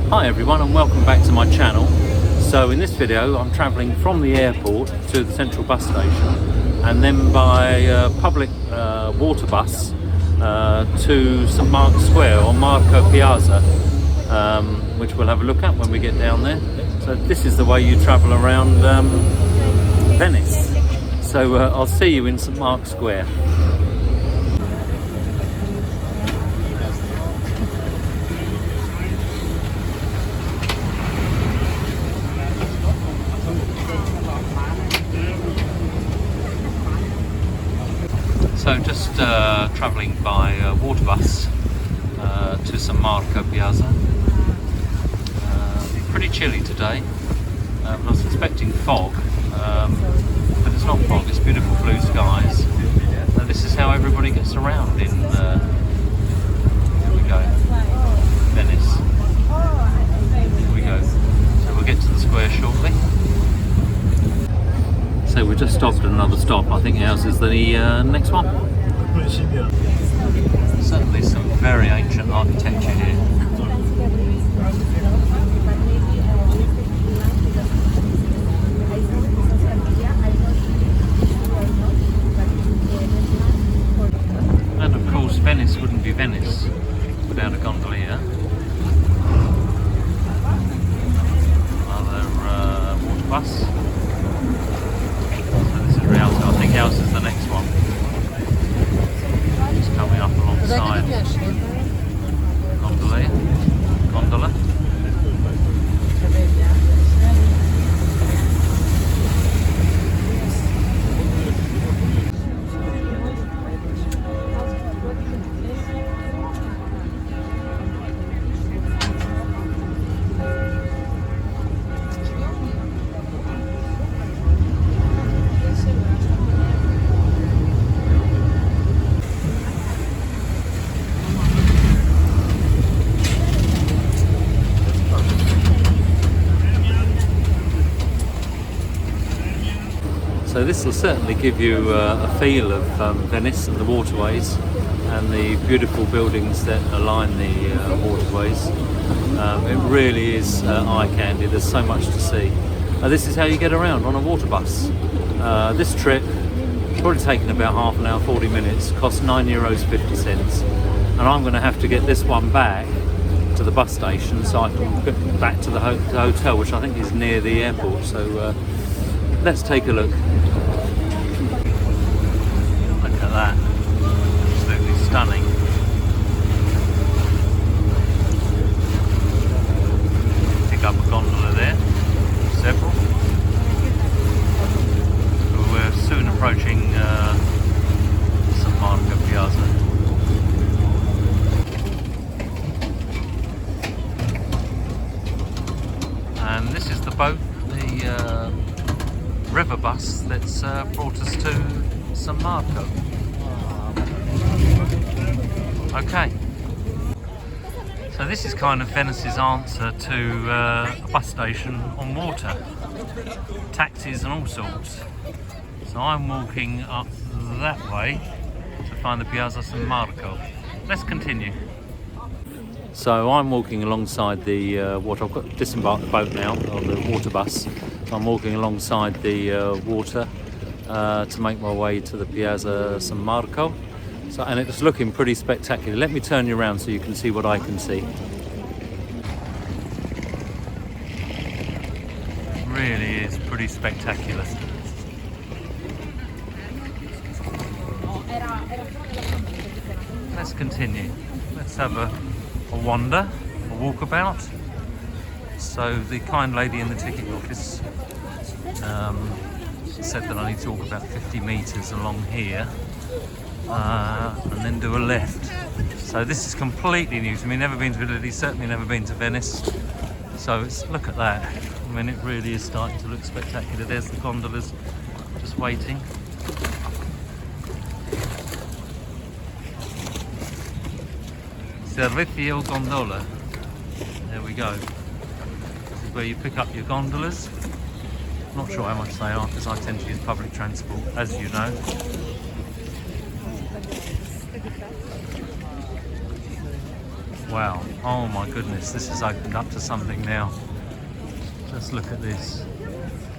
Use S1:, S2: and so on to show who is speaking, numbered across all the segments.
S1: Hi everyone and welcome back to my channel. So in this video I'm travelling from the airport to the central bus station and then by public water bus to St Mark's Square or Marco Piazza, which we'll have a look at when we get down there. So this is the way you travel around Venice. So I'll see you in St Mark's Square. So just travelling by water bus to St Marco Piazza. Pretty chilly today. I was expecting fog, but it's not fog, it's beautiful blue skies. And this is how everybody gets around in, here we go, Venice. Here we go. So we'll get to the square shortly. So we just stopped at another stop. I think ours is the next one. Certainly some very ancient architecture here. And of course Venice wouldn't be Venice without a gondolier. Another water bus. I think ours is the next one. It's coming up alongside gondola. So this will certainly give you a feel of Venice and the waterways and the beautiful buildings that align the waterways. It really is eye-candy. There's so much to see. This is how you get around on a water bus. This trip, probably taken about half an hour, 40 minutes, cost €9.50. And I'm going to have to get this one back to the bus station so I can get back to the hotel, which I think is near the airport. So let's take a look. Look at that. Absolutely stunning. Pick up a gondola there. Several. We're soon approaching St Marco Piazza. And this is the boat, the river bus that's brought us to St Marco. Okay, so this is kind of Venice's answer to a bus station on water, taxis and all sorts. So I'm walking up that way to find the Piazza San Marco. Let's continue. So I'm walking alongside the water. I've got disembarked the boat now, or the water bus. So I'm walking alongside the water to make my way to the Piazza San Marco. So, and it's looking pretty spectacular. Let me turn you around so you can see what I can see. It really is pretty spectacular. Let's continue. Let's have a wander, a walkabout. So the kind lady in the ticket office said that I need to walk about 50 metres along here and then do a left. So this is completely new to me. Never been to Italy, certainly never been to Venice. So look at that. I mean, it really is starting to look spectacular. There's the gondolas just waiting. Servizio Gondola. There we go. This is where you pick up your gondolas. Not sure how much they are because I tend to use public transport, as you know. Wow, oh my goodness, this has opened up to something now. Just look at this.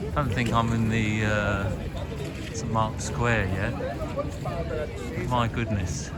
S1: I don't think I'm in the St. Mark's Square yet. My goodness.